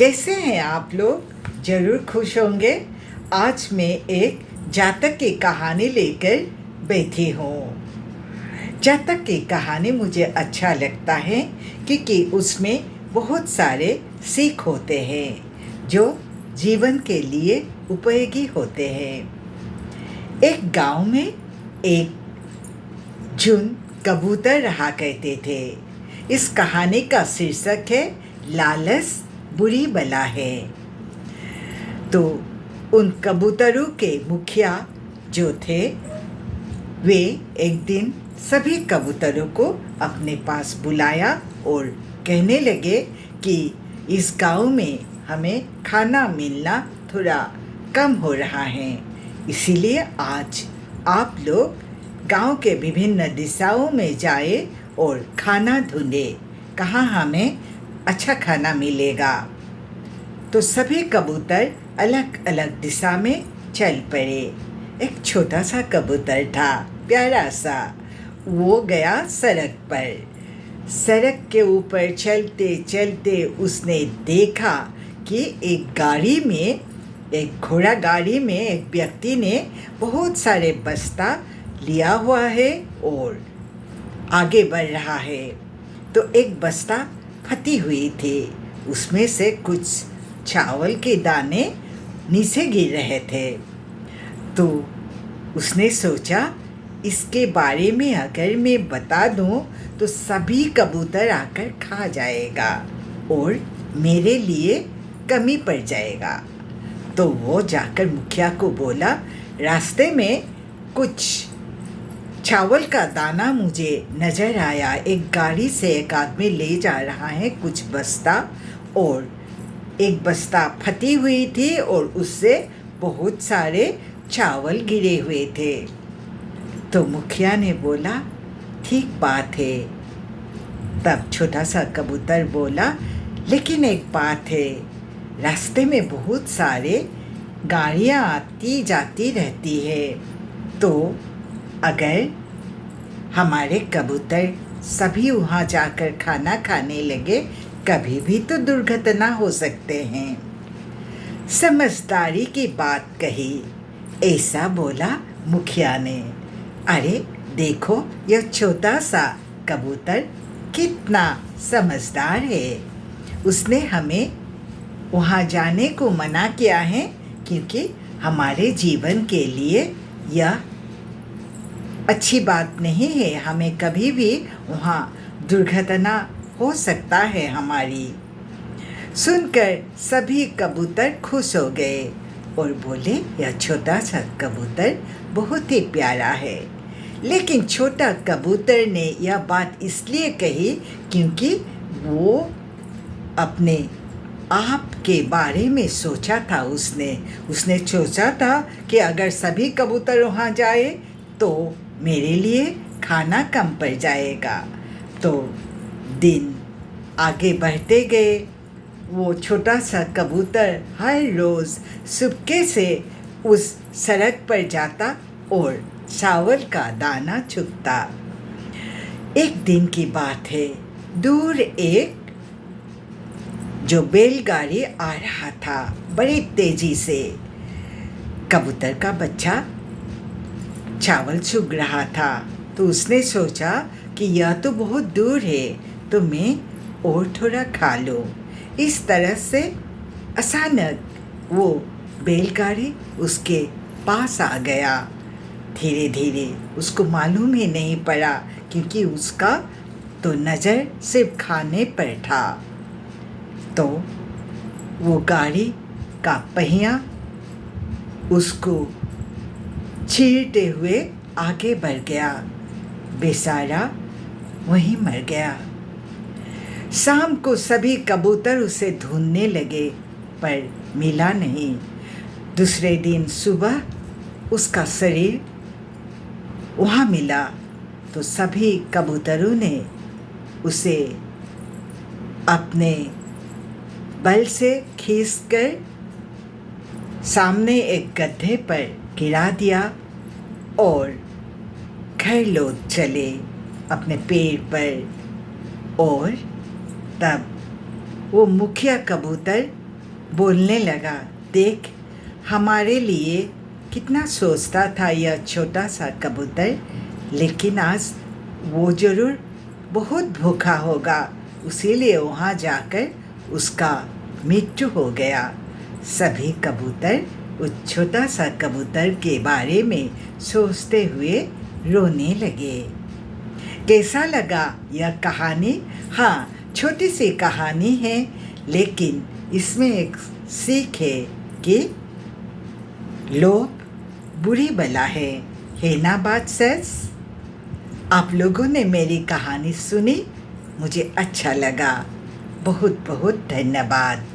कैसे हैं आप लोग? ज़रूर खुश होंगे। आज मैं एक जातक की कहानी लेकर बैठी हूँ। जातक की कहानी मुझे अच्छा लगता है क्योंकि उसमें बहुत सारे सीख होते हैं जो जीवन के लिए उपयोगी होते हैं। एक गांव में एक झुंड कबूतर रहा करते थे। इस कहानी का शीर्षक है लालच बुरी बला है। तो उन कबूतरों के मुखिया जो थे वे एक दिन सभी कबूतरों को अपने पास बुलाया और कहने लगे कि इस गांव में हमें खाना मिलना थोड़ा कम हो रहा है, इसीलिए आज आप लोग गांव के विभिन्न दिशाओं में जाए और खाना ढूंढे, कहाँ हमें अच्छा खाना मिलेगा। तो सभी कबूतर अलग अलग दिशा में चल पड़े। एक छोटा सा कबूतर था, प्यारा सा। वो गया सड़क पर। सड़क के ऊपर चलते चलते उसने देखा कि एक घोड़ा गाड़ी में एक व्यक्ति ने बहुत सारे बस्ता लिया हुआ है और आगे बढ़ रहा है। तो एक बस्ता फटी हुई थी, उसमें से कुछ चावल के दाने नीचे गिर रहे थे। तो उसने सोचा इसके बारे में अगर मैं बता दूं तो सभी कबूतर आकर खा जाएगा और मेरे लिए कमी पड़ जाएगा। तो वो जाकर मुखिया को बोला, रास्ते में कुछ चावल का दाना मुझे नज़र आया, एक गाड़ी से एक आदमी ले जा रहा है कुछ बस्ता, और एक बस्ता फटी हुई थी और उससे बहुत सारे चावल गिरे हुए थे। तो मुखिया ने बोला, ठीक बात है। तब छोटा सा कबूतर बोला, लेकिन एक बात है, रास्ते में बहुत सारे गाड़ियाँ आती जाती रहती है, तो अगर हमारे कबूतर सभी वहाँ जाकर खाना खाने लगे, कभी भी तो दुर्घटना हो सकते हैं। समझदारी की बात कही, ऐसा बोला मुखिया ने। अरे देखो, यह छोटा सा कबूतर कितना समझदार है। उसने हमें वहाँ जाने को मना किया है क्योंकि हमारे जीवन के लिए यह अच्छी बात नहीं है। हमें कभी भी वहाँ दुर्घटना हो सकता है हमारी। सुनकर सभी कबूतर खुश हो गए और बोले, यह छोटा सा कबूतर बहुत ही प्यारा है। लेकिन छोटा कबूतर ने यह बात इसलिए कही क्योंकि वो अपने आप के बारे में सोचा था। उसने सोचा था कि अगर सभी कबूतर वहाँ जाए तो मेरे लिए खाना कम पड़ जाएगा। तो दिन आगे बढ़ते गए। वो छोटा सा कबूतर हर रोज़ सुबह से उस सड़क पर जाता और चावल का दाना चुगता। एक दिन की बात है, दूर एक जो बैलगाड़ी आ रहा था बड़ी तेजी से। कबूतर का बच्चा चावल चुग रहा था, तो उसने सोचा कि यह तो बहुत दूर है, तो मैं और थोड़ा खा लूँ। इस तरह से अचानक वो बैलगाड़ी उसके पास आ गया। धीरे धीरे उसको मालूम ही नहीं पड़ा क्योंकि उसका तो नज़र सिर्फ खाने पर था। तो वो गाड़ी का पहिया उसको चीरते हुए आगे बढ़ गया। बेचारा वहीं मर गया। शाम को सभी कबूतर उसे ढूंढने लगे पर मिला नहीं। दूसरे दिन सुबह उसका शरीर वहाँ मिला, तो सभी कबूतरों ने उसे अपने बल से खींचकर सामने एक गड्ढे पर गिरा दिया और घर लौट चले अपने पेड़ पर। और तब वो मुखिया कबूतर बोलने लगा, देख हमारे लिए कितना सोचता था यह छोटा सा कबूतर, लेकिन आज वो ज़रूर बहुत भूखा होगा, इसीलिए वहाँ जाकर उसका मृत्यु हो गया। सभी कबूतर उस छोटा सा कबूतर के बारे में सोचते हुए रोने लगे। कैसा लगा यह कहानी? हाँ, छोटी सी कहानी है, लेकिन इसमें एक सीख है कि लोभ बुरी बला है ना बात सच? आप लोगों ने मेरी कहानी सुनी, मुझे अच्छा लगा। बहुत बहुत धन्यवाद।